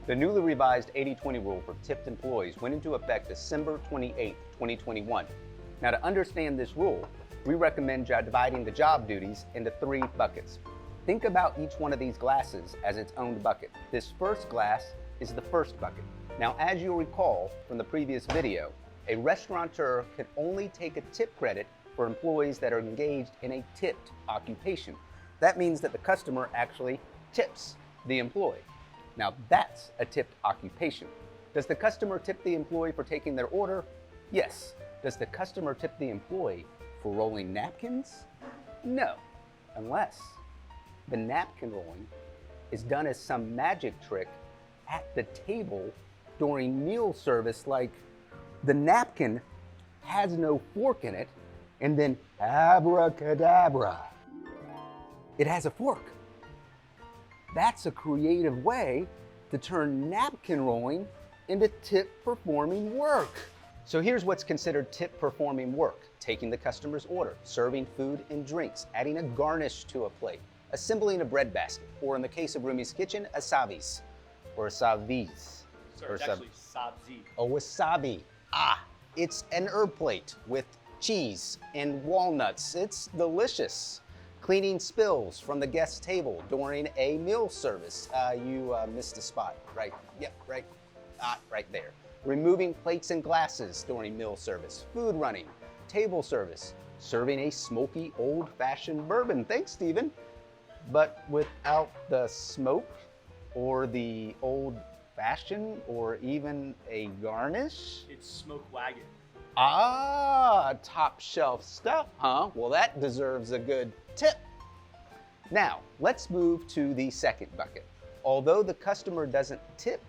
The newly revised 80-20 rule for tipped employees went into effect December 28, 2021. Now, to understand this rule, we recommend dividing the job duties into 3 buckets. Think about each one of these glasses as its own bucket. This first glass is the first bucket. Now, as you'll recall from the previous video, a restaurateur can only take a tip credit for employees that are engaged in a tipped occupation. That means that the customer actually tips the employee. Now, that's a tipped occupation. Does the customer tip the employee for taking their order? Yes. Does the customer tip the employee for rolling napkins? No, unless the napkin rolling is done as some magic trick at the table during meal service, like the napkin has no fork in it, and then abracadabra, it has a fork. That's a creative way to turn napkin rolling into tip performing work. So here's what's considered tip performing work: taking the customer's order, serving food and drinks, adding a garnish to a plate, assembling a bread basket, or in the case of Rumi's Kitchen, a savis, or a savis. Sir, it's actually sabzi. A wasabi. It's an herb plate with cheese and walnuts. It's delicious. Cleaning spills from the guest table during a meal service. You missed a spot, right? Yep, right. Right there. Removing plates and glasses during meal service. Food running. Table service. Serving a smoky, old-fashioned bourbon. Thanks, Stephen. But without the smoke or the old-fashioned or even a garnish. It's smoke wagon. Top shelf stuff, huh? Well, that deserves a good tip. Now, let's move to the second bucket. Although the customer doesn't tip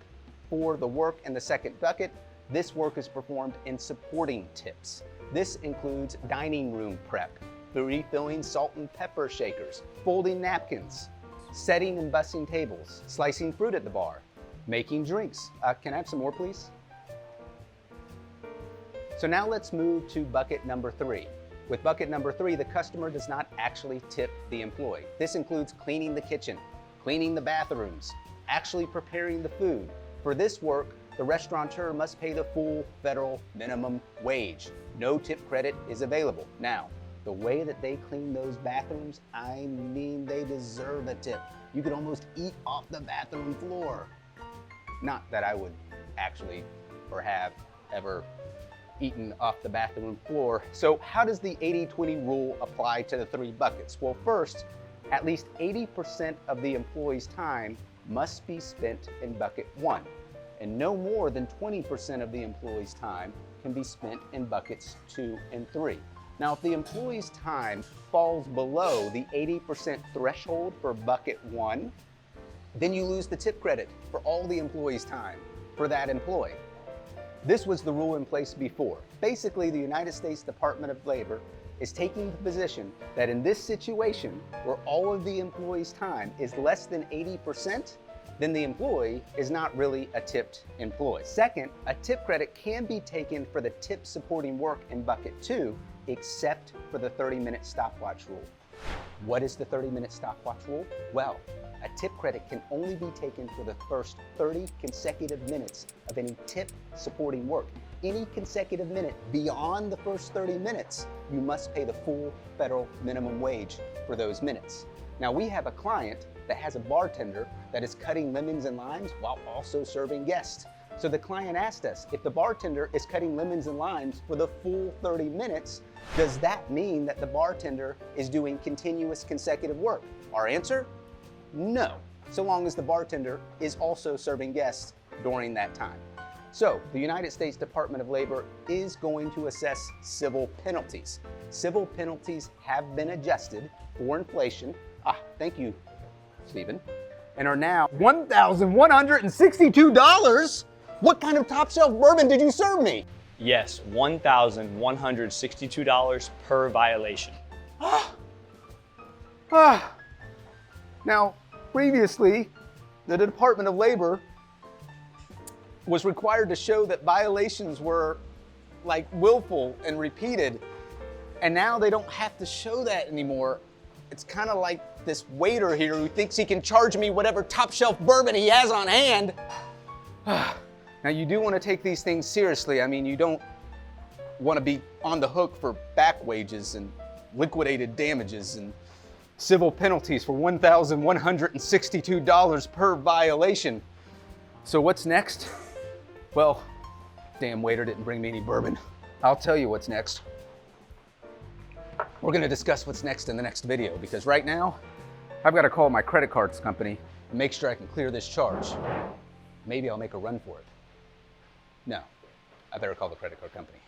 for the work in the second bucket, this work is performed in supporting tips. This includes dining room prep, refilling salt and pepper shakers, folding napkins, setting and bussing tables, slicing fruit at the bar, making drinks. Can I have some more, please? So now let's move to bucket number 3. With bucket number 3, the customer does not actually tip the employee. This includes cleaning the kitchen, cleaning the bathrooms, actually preparing the food. For this work, the restaurateur must pay the full federal minimum wage. No tip credit is available. Now, the way that they clean those bathrooms, I mean, they deserve a tip. You could almost eat off the bathroom floor. Not that I would actually or have ever eaten off the bathroom floor. So how does the 80-20 rule apply to the 3 buckets? Well, first, at least 80% of the employee's time must be spent in bucket 1, and no more than 20% of the employee's time can be spent in buckets 2 and 3. Now, if the employee's time falls below the 80% threshold for bucket 1, then you lose the tip credit for all the employee's time for that employee. This was the rule in place before. Basically, the United States Department of Labor is taking the position that in this situation, where all of the employee's time is less than 80%, then the employee is not really a tipped employee. Second, a tip credit can be taken for the tip supporting work in bucket 2, except for the 30-minute stopwatch rule. What is the 30-minute stopwatch rule? Well, a tip credit can only be taken for the first 30 consecutive minutes of any tip supporting work. Any consecutive minute beyond the first 30 minutes, you must pay the full federal minimum wage for those minutes. Now, we have a client that has a bartender that is cutting lemons and limes while also serving guests. So the client asked us, if the bartender is cutting lemons and limes for the full 30 minutes, does that mean that the bartender is doing continuous consecutive work? Our answer? No, so long as the bartender is also serving guests during that time. So the United States Department of Labor is going to assess civil penalties. Civil penalties have been adjusted for inflation. Thank you, Stephen. And are now $1,162. What kind of top shelf bourbon did you serve me? Yes, $1,162 per violation. Now, previously, the Department of Labor was required to show that violations were like willful and repeated, and now they don't have to show that anymore. It's kind of like this waiter here who thinks he can charge me whatever top shelf bourbon he has on hand. Now you do want to take these things seriously. I mean, you don't want to be on the hook for back wages and liquidated damages and civil penalties for $1,162 per violation. So what's next? Well, damn waiter didn't bring me any bourbon. I'll tell you what's next. We're gonna discuss what's next in the next video, because right now, I've got to call my credit cards company and make sure I can clear this charge. Maybe I'll make a run for it. No, I better call the credit card company.